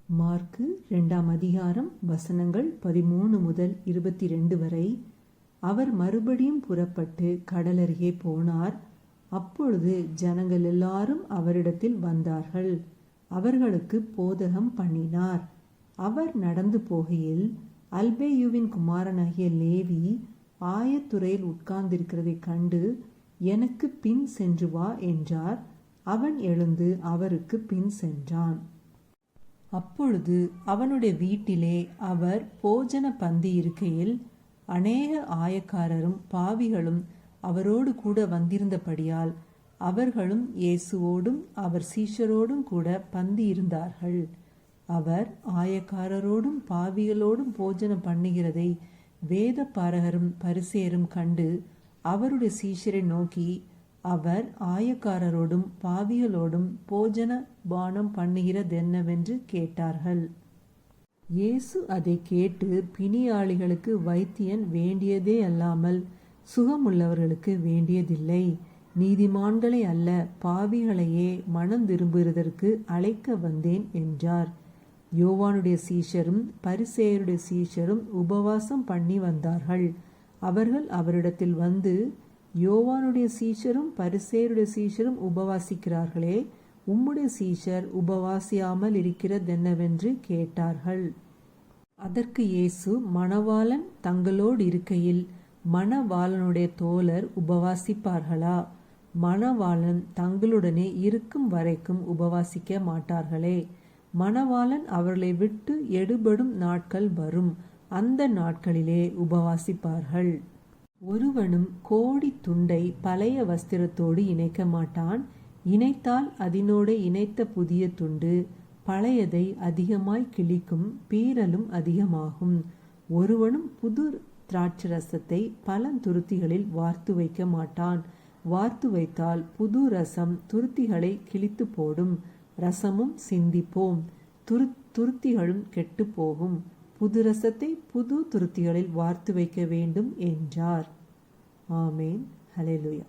Mark 2ஆம் அதிகாரம் வசனங்கள் 13 முதல் 22 வரை. அவர் மறுபடியும் புறப்பட்டு கடலருகே போனார். அப்பொழுது ஜனங்கள் எல்லாரும் அவரிடத்தில் வந்தார்கள். அவர்களுக்கு போதகம் பண்ணினார். அவர் நடந்து போகையில் அல்பேயுவின் குமாரனாகிய லேவி ஆயத்துறையில் உட்கார்ந்திருக்கிறதைக் கண்டு, எனக்கு பின் சென்று வா என்றார். அவன் எழுந்து அவருக்கு பின் சென்றான். அப்பொழுது அவனுடைய வீட்டிலே அவர் போஜன பந்தி இருக்கையில் அநேக ஆயக்காரரும் பாவிகளும் அவரோடு கூட வந்திருந்தபடியால் அவர்களும் இயேசுவோடும் அவர் சீஷரோடும் கூட பந்தி இருந்தார்கள். அவர் ஆயக்காரரோடும் பாவிகளோடும் போஜனம் பண்ணுகிறதை வேத பாரகரும் பரிசேயரும் கண்டு அவருடைய சீஷரை நோக்கி, அவர் ஆயக்காரரோடும் பாவிகளோடும் போஜன பானம் பண்ணுகிறதென்னவென்று கேட்டார்கள். இயேசு அதை கேட்டு, பிணியாளிகளுக்கு வைத்தியன் வேண்டியதே அல்லாமல் சுகமுள்ளவர்களுக்கு வேண்டியதில்லை, நீதிமான்களை அல்ல பாவிகளையே மனம் திரும்புகிறதற்கு அழைக்க வந்தேன் என்றார். யோவானுடைய சீஷரும் பரிசேயருடைய சீஷரும் உபவாசம் பண்ணி வந்தார்கள். அவர்கள் அவரிடத்தில் வந்து, யோவானுடைய சீஷரும் பரிசேயருடைய சீஷரும் உபவாசிக்கிறார்களே, உம்முடைய சீஷர் உபவாசியாமல் இருக்கிறதென்னவென்று கேட்டார்கள். அதற்கு இயேசு, மணவாளன் தங்களோடு இருக்கையில் மணவாளனுடைய தோழர் உபவாசிப்பார்களா? மணவாளன் தங்களுடனே இருக்கும் வரைக்கும் உபவாசிக்க மாட்டார்களே. மணவாளன் அவர்களை விட்டு எடுபடும் நாட்கள் வரும், அந்த நாட்களிலே உபவாசிப்பார்கள். ஒருவனும் கோடி துண்டை பழைய வஸ்திரத்தோடு இணைக்க மாட்டான். இணைத்தால் அதனோடு இணைத்த புதிய துண்டு பழையதை அதிகமாய் கிழிக்கும், பீறலும் அதிகமாகும். ஒருவனும் புது திராட்சரசத்தை பழந்துருத்திகளில் வார்த்து வைக்க மாட்டான். வார்த்து வைத்தால் புது ரசம் துருத்திகளை கிழித்து போடும், ரசமும் சிந்திப்போம், துருத்திகளும் கெட்டு போகும். புது ரசத்தை புது துருத்திகளில் வார்த்து வைக்க வேண்டும் என்றார். ஆமேன். ஹல்லேலூயா.